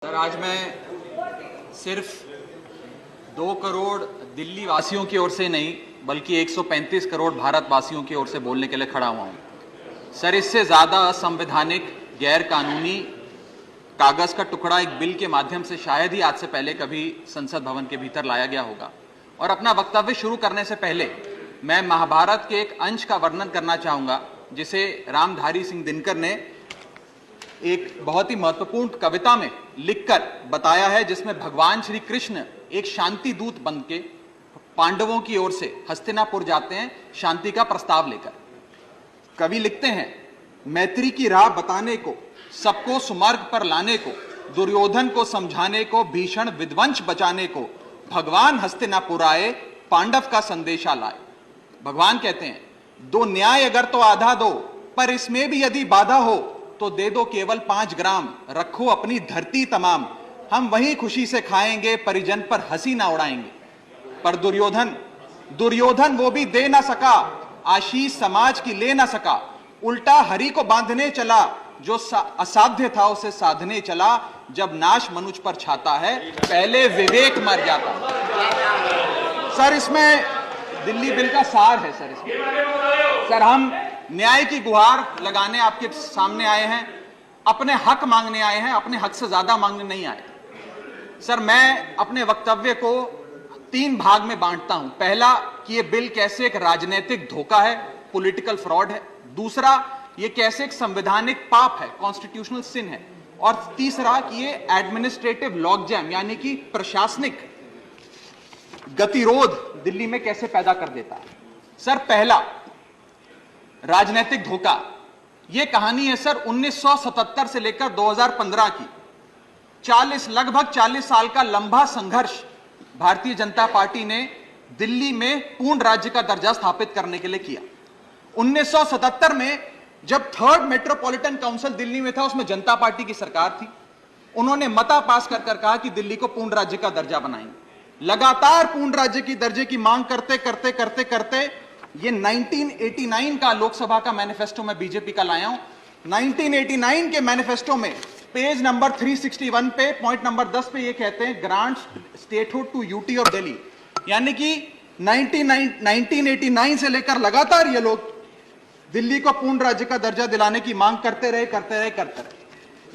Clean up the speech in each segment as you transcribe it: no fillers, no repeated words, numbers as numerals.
Sir, आज मैं सिर्फ 2 करोड़ दिल्ली वासियों की ओर से नहीं बल्कि 135 करोड़ भारतवासियों की ओर से बोलने के लिए खड़ा हुआ हूं। सर, इससे ज़्यादा असंवैधानिक, गैर कानूनी कागज़ का टुकड़ा एक बिल के माध्यम से शायद ही आज से पहले कभी संसद भवन के भीतर लाया गया होगा। और अपना वक्तव्य शुरू करने से पहले मैं महाभारत के एक अंश का वर्णन करना चाहूँगा जिसे रामधारी सिंह दिनकर ने एक बहुत ही महत्वपूर्ण कविता में लिखकर बताया है, जिसमें भगवान श्री कृष्ण एक शांति दूत बनके पांडवों की ओर से हस्तिनापुर जाते हैं शांति का प्रस्ताव लेकर। कवि लिखते हैं, मैत्री की राह बताने को, सबको सुमार्ग पर लाने को, दुर्योधन को समझाने को, भीषण विध्वंस बचाने को, भगवान हस्तिनापुर आए, पांडव का संदेशा लाए। भगवान कहते हैं, दो न्याय अगर तो आधा दो, पर इसमें भी यदि बाधा हो तो दे दो केवल 5 ग्राम, रखो अपनी धरती तमाम, हम वहीं खुशी से खाएंगे, परिजन पर हंसी ना उड़ाएंगे। पर दुर्योधन वो भी दे ना सका, आशीष समाज की ले ना सका, उल्टा हरि को बांधने चला, जो असाध्य था उसे साधने चला, जब नाश मनुष्य पर छाता है, पहले विवेक मर जाता। सर, इसमें दिल्ली बिल का सार है। सर, हम न्याय की गुहार लगाने आपके सामने आए हैं, अपने हक मांगने आए हैं, अपने हक से ज्यादा मांगने नहीं आए। सर, मैं अपने वक्तव्य को 3 भाग में बांटता हूं। पहला कि यह बिल कैसे एक राजनीतिक धोखा है, पॉलिटिकल फ्रॉड है। दूसरा, यह कैसे एक संवैधानिक पाप है, कॉन्स्टिट्यूशनल सिन है। और तीसरा कि यह एडमिनिस्ट्रेटिव लॉकजैम यानी कि प्रशासनिक गतिरोध दिल्ली में कैसे पैदा कर देता है। सर, पहला राजनीतिक धोखा, यह कहानी है सर 1977 से लेकर 2015 की। लगभग 40 साल का लंबा संघर्ष भारतीय जनता पार्टी ने दिल्ली में पूर्ण राज्य का दर्जा स्थापित करने के लिए किया। 1977 में जब 3rd मेट्रोपॉलिटन काउंसिल दिल्ली में था, उसमें जनता पार्टी की सरकार थी। उन्होंने मता पास कर कहा कि दिल्ली को पूर्ण राज्य का दर्जा बनाएंगे। लगातार पूर्ण राज्य की दर्जे की मांग करते करते करते करते ये 1989 का लोकसभा का मैनिफेस्टो मैं बीजेपी का लाया हूं। 1989 के मैनिफेस्टो में पेज नंबर 361 पे पॉइंट नंबर 10 पे ये कहते हैं, grant statehood to UT of Delhi. यानी कि 1989 से लेकर लगातार ये लोग दिल्ली को पूर्ण राज्य का दर्जा दिलाने की मांग करते रहे।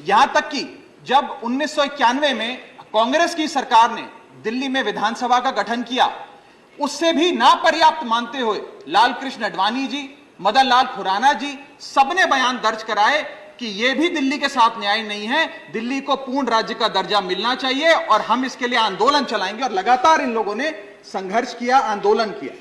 यहां तक कि जब 1991 में कांग्रेस की सरकार ने दिल्ली में विधानसभा का गठन किया, उससे भी ना पर्याप्त मानते हुए लाल कृष्ण आडवाणी जी, मदन लाल खुराना जी सबने बयान दर्ज कराए कि यह भी दिल्ली के साथ न्याय नहीं है, दिल्ली को पूर्ण राज्य का दर्जा मिलना चाहिए और हम इसके लिए आंदोलन चलाएंगे। और लगातार इन लोगों ने संघर्ष किया, आंदोलन किया।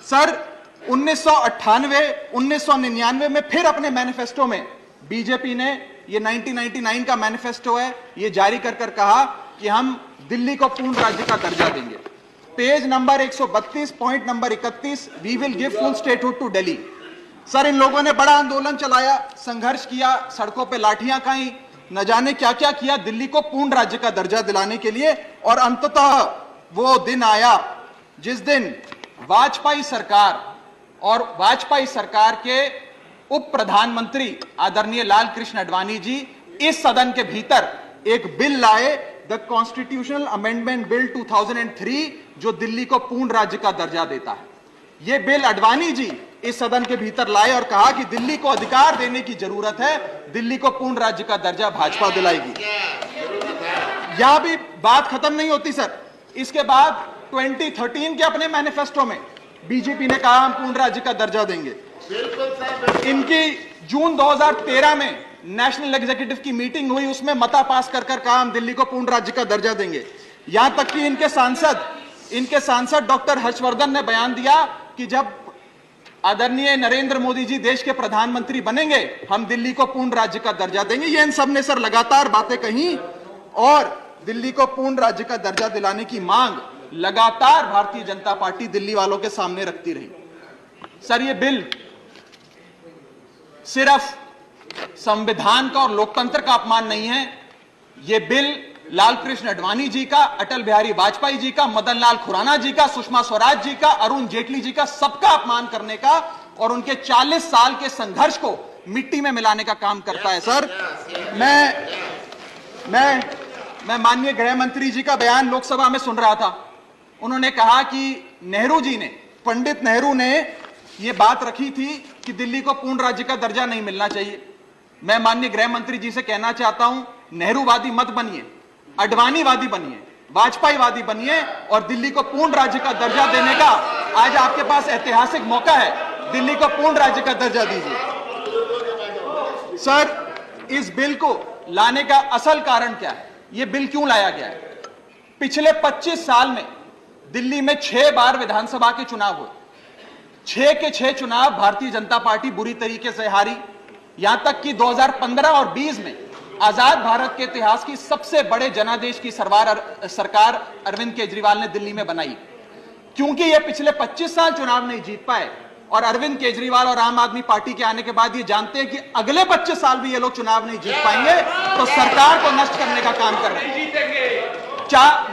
सर, 1999 में फिर अपने मैनिफेस्टो में बीजेपी ने, ये 1999 का मैनिफेस्टो है, ये जारी कर कहा कि हम दिल्ली को पूर्ण राज्य का दर्जा देंगे। Page number 132 point number 31, we will give full statehood to Delhi. Sir, इन लोगों ने बड़ा आंदोलन चलाया, संघर्ष किया, सड़कों पे लाठियां खाई, न जाने क्या क्या किया दिल्ली को पूर्ण राज्य का दर्जा दिलाने के लिए। और अंततः वो दिन आया जिस दिन वाजपेयी सरकार के उप प्रधानमंत्री आदरणीय लाल कृष्ण आडवाणी जी इस सदन के भीतर एक बिल लाए, द कॉन्स्टिट्यूशनल अमेंडमेंट बिल 2003, जो दिल्ली को पूर्ण राज्य का दर्जा देता है। यह बिल आडवाणी जी इस सदन के भीतर लाए और कहा कि दिल्ली को अधिकार देने की जरूरत है, दिल्ली को पूर्ण राज्य का दर्जा भाजपा दिलाएगी। यहां भी बात खत्म नहीं होती सर। इसके बाद 2013 के अपने मैनिफेस्टो में बीजेपी ने कहा हम पूर्ण राज्य का दर्जा देंगे। इनकी जून 2013 में नेशनल एग्जीक्यूटिव की मीटिंग हुई, उसमें मता पास कर कहा हम दिल्ली को पूर्ण राज्य का दर्जा देंगे। यहां तक कि इनके सांसद डॉक्टर हर्षवर्धन ने बयान दिया कि जब आदरणीय नरेंद्र मोदी जी देश के प्रधानमंत्री बनेंगे, हम दिल्ली को पूर्ण राज्य का दर्जा देंगे। ये इन सब ने सर लगातार बातें कही और दिल्ली को पूर्ण राज्य का दर्जा दिलाने की मांग लगातार भारतीय जनता पार्टी दिल्ली वालों के सामने रखती रही। सर, ये बिल सिर्फ संविधान का और लोकतंत्र का अपमान नहीं है, यह बिल लाल कृष्ण आडवाणी जी का, अटल बिहारी वाजपेयी जी का, मदन लाल खुराना जी का, सुषमा स्वराज जी का, अरुण जेटली जी का, सबका अपमान करने का और उनके 40 साल के संघर्ष को मिट्टी में मिलाने का काम करता है। सर, मैं मैं माननीय गृह मंत्री जी का बयान लोकसभा में सुन रहा था। उन्होंने कहा कि नेहरू जी ने, पंडित नेहरू ने यह बात रखी थी कि दिल्ली को पूर्ण राज्य का दर्जा नहीं मिलना चाहिए। मैं माननीय गृह मंत्री जी से कहना चाहता हूं, नेहरूवादी मत बनिए, अडवाणीवादी बनिए, वाजपेयीवादी बनिए और दिल्ली को पूर्ण राज्य का दर्जा देने का आज आपके पास ऐतिहासिक मौका है। दिल्ली को पूर्ण राज्य का दर्जा दीजिए। सर, इस बिल को लाने का असल कारण क्या है? यह बिल क्यों लाया गया है? पिछले 25 साल में दिल्ली में 6 बार विधानसभा के चुनाव हुए। 6 के 6 चुनाव भारतीय जनता पार्टी बुरी तरीके से हारी। यहां तक कि 2015 और 20 में आजाद भारत के इतिहास की सबसे बड़े जनादेश की सरकार अरविंद केजरीवाल ने दिल्ली में बनाई। क्योंकि ये पिछले 25 साल चुनाव नहीं जीत पाए और अरविंद केजरीवाल और आम आदमी पार्टी के आने के बाद ये जानते हैं कि अगले 25 साल भी ये लोग चुनाव नहीं जीत पाएंगे, तो सरकार को नष्ट करने का काम कर रहे हैं।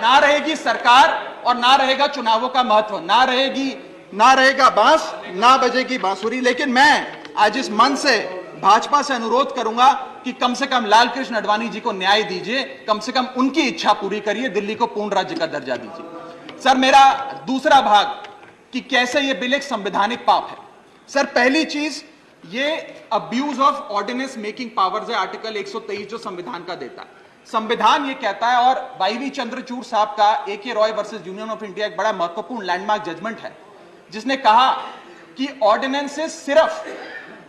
ना रहेगी सरकार और ना रहेगा चुनावों का महत्व, ना रहेगा बांस, ना बजेगी बांसुरी। लेकिन मैं आज इस मंच से भाजपा से अनुरोध करूंगा कि कम से कम लालकृष्ण आडवाणी जी को न्याय दीजिए, कम से कम उनकी इच्छा पूरी करिए, दिल्ली को पूर्ण राज्य का दर्जा दीजिए। सर, मेरा दूसरा भाग कि कैसे यह बिल एक संवैधानिक पाप है। सर, पहली चीज, ये abuse of ordinance making powers है, आर्टिकल 123 जो संविधान का देता है। संविधान ये कहता है, और वाईवी चंद्रचूड़ साहब का AK Roy versus union of India एक बड़ा महत्वपूर्ण लैंडमार्क जजमेंट है, जिसने कहा कि ऑर्डिनेंसेस सिर्फ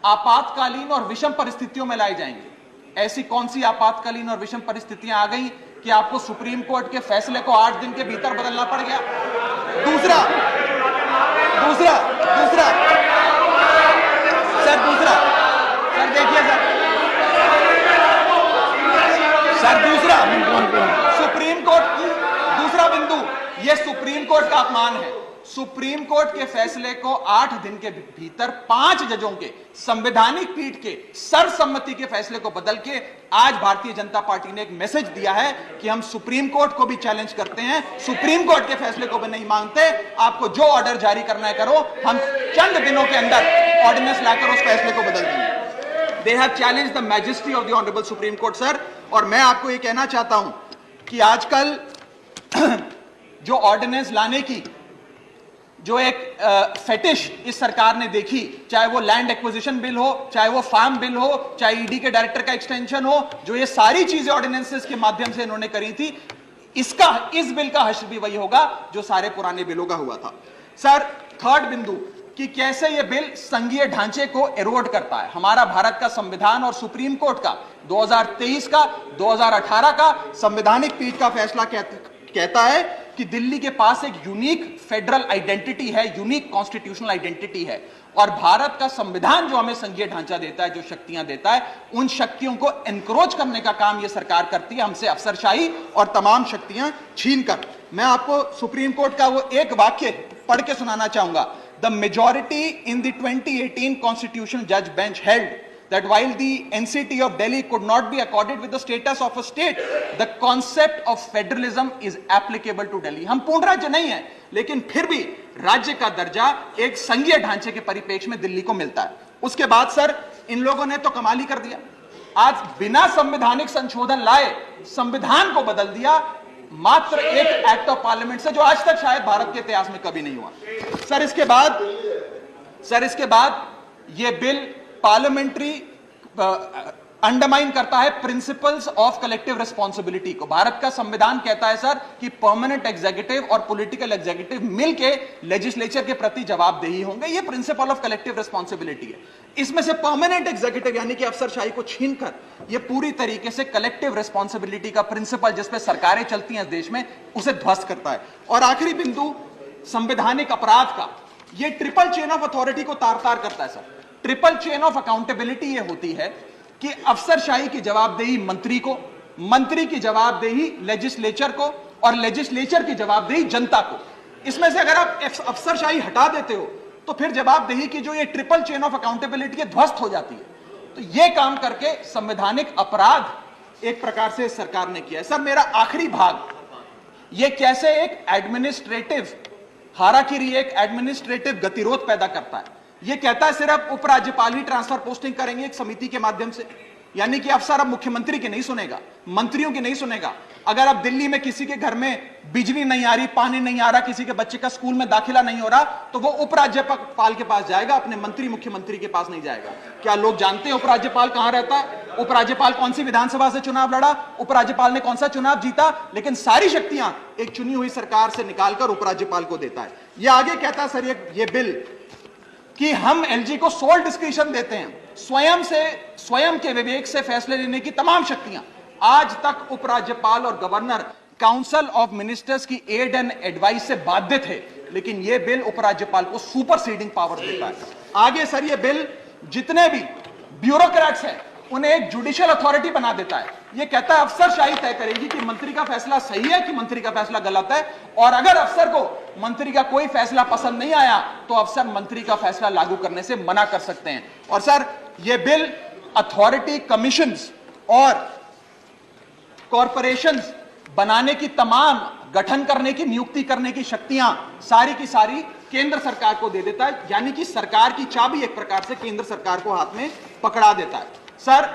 आपातकालीन और विषम परिस्थितियों में लाए जाएंगे। ऐसी कौन सी आपातकालीन और विषम परिस्थितियां आ गई कि आपको सुप्रीम कोर्ट के फैसले को 8 दिन के भीतर बदलना पड़ गया? दूसरा सर देखिए सर सुप्रीम कोर्ट, दूसरा बिंदु, यह सुप्रीम कोर्ट का अपमान है। सुप्रीम कोर्ट के फैसले को 8 दिन के भीतर 5 जजों के संवैधानिक पीठ के सर्वसम्मति के फैसले को बदल के आज भारतीय जनता पार्टी ने एक मैसेज दिया है कि हम सुप्रीम कोर्ट को भी चैलेंज करते हैं, सुप्रीम कोर्ट के फैसले को भी नहीं मांगते। आपको जो ऑर्डर जारी करना है करो, हम चंद दिनों के अंदर ऑर्डिनेंस लाकर उस फैसले को बदल देंगे। They have challenged the majesty of the honourable supreme court. Sir, और मैं आपको यह कहना चाहता हूं कि आजकल जो ऑर्डिनेंस लाने की जो एक फेटिश इस सरकार ने देखी, चाहे वो लैंड एक्विजिशन बिल हो, चाहे वो फार्म बिल हो, चाहे ईडी के डायरेक्टर का एक्सटेंशन हो, जो ये सारी चीजें ऑर्डिनेंसेस के माध्यम से इन्होंने करी थी, इस बिल का हश्र भी वही होगा जो सारे पुराने बिलों का हुआ था। सर, थर्ड बिंदु कि कैसे ये बिल संघीय ढांचे को एरोड करता है। हमारा भारत का संविधान और सुप्रीम कोर्ट का 2023 का 2018 का संवैधानिक पीठ का फैसला कहता है कि दिल्ली के पास एक यूनिक फेडरल आइडेंटिटी है, यूनिक कॉन्स्टिट्यूशनल आइडेंटिटी है, और भारत का संविधान जो हमें संघीय ढांचा देता है, जो शक्तियां देता है, उन शक्तियों को एनक्रोच करने का काम यह सरकार करती है, हमसे अफसरशाही और तमाम शक्तियां छीनकर। मैं आपको सुप्रीम कोर्ट का वो एक वाक्य पढ़ के सुनाना चाहूंगा। The majority in the 2018 constitutional जज bench held that while the NCT of Delhi could not be accorded with the status of a state, the concept of federalism is applicable to Delhi. हम पूर्ण राज्य नहीं है, लेकिन फिर भी राज्य का दर्जा एक संघीय ढांचे के परिप्रेक्ष्य में दिल्ली को मिलता है। उसके बाद सर, इन लोगों ने तो कमाल ही कर दिया। आज बिना संवैधानिक संशोधन लाए संविधान को बदल दिया, मात्र एक एक्ट ऑफ पार्लियामेंट से, जो आज तक शायद भारत के इतिहास में कभी नहीं हुआ। सर, इसके बाद यह बिल पार्लियामेंट्री अंडरमाइन करता है प्रिंसिपल्स ऑफ कलेक्टिव रिस्पांसिबिलिटी को। भारत का संविधान कहता है सर कि परमानेंट एग्जीक्यूटिव और पॉलिटिकल एग्जीक्यूटिव मिलके लेजिस्लेचर के प्रति जवाबदेही होंगे। ये प्रिंसिपल ऑफ कलेक्टिव रिस्पांसिबिलिटी है। इसमें से परमानेंट एग्जीक्यूटिव यानी कि अफसरशाही को छीनकर ये पूरी तरीके से कलेक्टिव रिस्पांसिबिलिटी का प्रिंसिपल, जिसपे सरकारें चलती हैं इस देश में, उसे ध्वस्त करता है। और आखिरी बिंदु, संवैधानिक अपराध का, ये ट्रिपल चेन ऑफ अथॉरिटी को तार तार करता है sir. Triple chain of accountability ये होती है कि अफसरशाही की जवाबदेही मंत्री को, मंत्री की जवाबदेही लेजिस्लेचर को, और लेजिस्लेचर की जवाबदेही जनता को। इसमें से अगर आप अफसरशाही हटा देते हो तो फिर जवाबदेही की जो ये ट्रिपल चेन ऑफ अकाउंटेबिलिटी ध्वस्त हो जाती है। तो ये काम करके संवैधानिक अपराध एक प्रकार से सरकार ने किया है। सर, मेरा आखिरी भाग, ये कैसे एक एडमिनिस्ट्रेटिव हाराकिरी, एक एडमिनिस्ट्रेटिव गतिरोध पैदा करता है। यह कहता है सिर्फ उपराज्यपाल ही ट्रांसफर पोस्टिंग करेंगे एक समिति के माध्यम से, यानी कि अफसर अब मुख्यमंत्री की नहीं सुनेगा, मंत्रियों की नहीं सुनेगा। अगर अब दिल्ली में किसी के घर में बिजली नहीं आ रही, पानी नहीं आ रहा, किसी के बच्चे का स्कूल में दाखिला नहीं हो रहा, तो वो उपराज्यपाल के पास जाएगा, अपने मंत्री मुख्यमंत्री के पास नहीं जाएगा। क्या लोग जानते हैं उपराज्यपाल कहां रहता है? उपराज्यपाल कौन सी विधानसभा से चुनाव लड़ा, उपराज्यपाल ने कौन सा चुनाव जीता? लेकिन सारी शक्तियां एक चुनी हुई सरकार से निकालकर उपराज्यपाल को देता है। यह आगे कहता है सर ये बिल कि हम एलजी को सोल डिस्क्रिशन देते हैं, स्वयं के विवेक से फैसले लेने की तमाम शक्तियां। आज तक उपराज्यपाल और गवर्नर काउंसिल ऑफ मिनिस्टर्स की एड एंड एडवाइस से बाध्य थे, लेकिन यह बिल उपराज्यपाल को सुपरसीडिंग पावर देता है। आगे सर यह बिल जितने भी ब्यूरोक्रेट्स हैं उन्हें एक जुडिशियल अथॉरिटी बना देता है। यह कहता है अफसरशाही तय करेगी कि मंत्री का फैसला सही है कि मंत्री का फैसला गलत है, और अगर अफसर को मंत्री का कोई फैसला पसंद नहीं आया तो अफसर मंत्री का फैसला लागू करने से मना कर सकते हैं। और सर यह बिल अथॉरिटी, कमीशंस और कॉरपोरेशंस बनाने की, तमाम गठन करने की, नियुक्ति करने की शक्तियां सारी की सारी केंद्र सरकार को दे देता है, यानी कि सरकार की चाबी एक प्रकार से केंद्र सरकार को हाथ में पकड़ा देता है। सर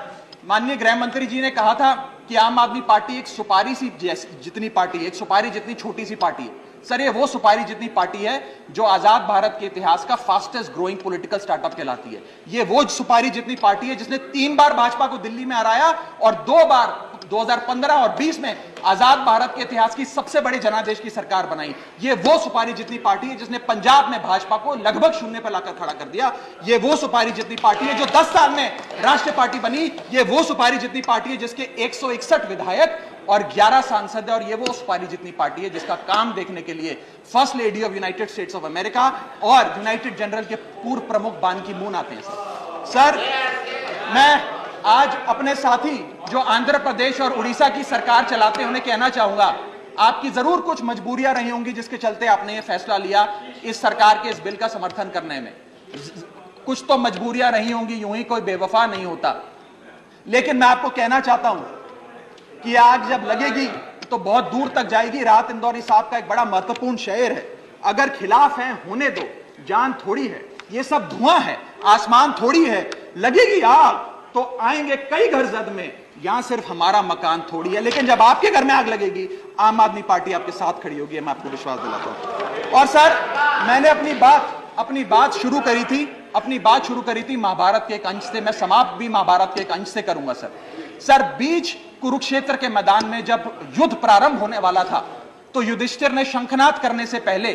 माननीय गृह मंत्री जी ने कहा था कि आम आदमी पार्टी एक सुपारी सी जितनी पार्टी है, एक सुपारी जितनी छोटी सी पार्टी है। सर ये वो सुपारी जितनी पार्टी है जो आजाद भारत के इतिहास का फास्टेस्ट ग्रोइंग पॉलिटिकल स्टार्टअप कहलाती है। ये वो सुपारी जितनी पार्टी है जिसने 3 बार भाजपा को दिल्ली में हराया और 2 बार 2015 और 20 में आजाद भारत के इतिहास की सबसे बड़ी जनादेश की सरकार बनाई। ये वो सुपारी जितनी पार्टी है जिसने पंजाब में भाजपा को लगभग शून्य पर लाकर खड़ा कर दिया। ये वो सुपारी जितनी पार्टी है जो 10 साल में राष्ट्रीय पार्टी बनी। ये वो सुपारी जितनी पार्टी है जिसके 161 विधायक और 11 सांसद है। और ये वो सुपारी जितनी पार्टी है जिसका काम देखने के लिए first lady of United states of America और यूनाइटेड जनरल के पूर्व प्रमुख बान की मून आते हैं। सर मैं आज अपने साथी जो आंध्र प्रदेश और उड़ीसा की सरकार चलाते हैं उन्हें कहना चाहूंगा, आपकी जरूर कुछ मजबूरियां रही होंगी जिसके चलते आपने ये फैसला लिया इस सरकार के इस बिल का समर्थन करने में। कुछ तो मजबूरियां रही होंगी, यूं ही कोई बेवफा नहीं होता। लेकिन मैं आपको कहना चाहता हूं कि आग जब लगेगी तो बहुत दूर तक जाएगी। राहत इंदौरी साहब का एक बड़ा महत्वपूर्ण शेर है, अगर खिलाफ है होने दो, जान थोड़ी है, ये सब धुआं है, आसमान थोड़ी है, लगेगी आग तो आएंगे कई घर जद में, यहां सिर्फ हमारा मकान थोड़ी है। लेकिन जब आपके घर में आग लगेगी आम आदमी पार्टी आपके साथ खड़ी होगी, मैं आपको विश्वास दिलाता हूं। और सर मैंने अपनी बात शुरू करी थी महाभारत के एक अंश से, मैं समाप्त भी महाभारत के एक अंश से करूंगा। सर बीच कुरुक्षेत्र के मैदान में जब युद्ध प्रारंभ होने वाला था तो युधिष्ठिर ने शंखनाद करने से पहले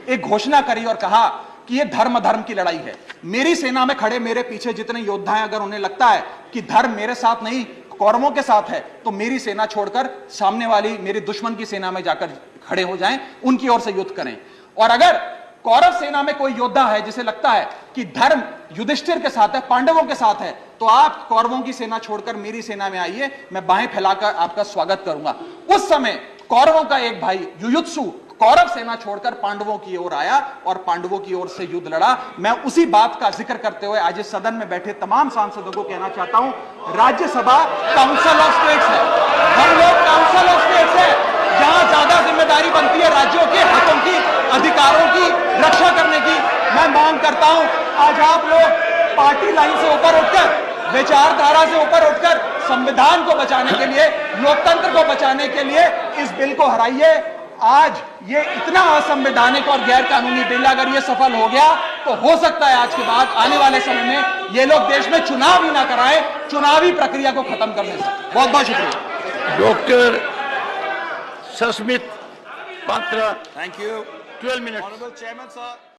एक घोषणा करी और कहा कि यह धर्म की लड़ाई है। मेरी सेना में खड़े मेरे पीछे जितने योद्धा हैं, अगर उन्हें लगता है कि धर्म मेरे साथ नहीं कौरवों के साथ है तो मेरी सेना छोड़कर सामने वाली मेरे दुश्मन की सेना में जाकर खड़े हो जाएं, उनकी ओर से युद्ध करें। और अगर कौरव सेना में कोई योद्धा है जिसे लगता है कि धर्म युधिष्ठिर के साथ है, पांडवों के साथ है, तो आप कौरवों की सेना छोड़कर मेरी सेना में आइए, मैं बाहें फैलाकर आपका स्वागत करूंगा। उस समय कौरवों का एक भाई युयुत्सु कौरव सेना छोड़कर पांडवों की ओर आया और पांडवों की ओर से युद्ध लड़ा। मैं उसी बात का जिक्र करते हुए आज इस सदन में बैठे तमाम सांसदों को कहना चाहता हूं, राज्यसभा काउंसिल ऑफ स्टेट्स है, हम लोग काउंसिल ऑफ स्टेट्स है, जहां ज्यादा जिम्मेदारी बनती है राज्यों के हकों की, अधिकारों की रक्षा करने की। मैं मांग करता हूं आज आप लोग पार्टी लाइन से ऊपर उठकर, विचारधारा से ऊपर उठकर संविधान को बचाने के लिए, लोकतंत्र को बचाने के लिए इस बिल को हराइए। आज ये इतना असंवैधानिक और गैर कानूनी बिल अगर ये सफल हो गया तो हो सकता है आज के बाद आने वाले समय में ये लोग देश में चुनाव ही ना कराएं, चुनावी प्रक्रिया को खत्म करने से। बहुत बहुत शुक्रिया। Doctor Sasmit Patra, thank you. 12 minute. Honourable chairman sir.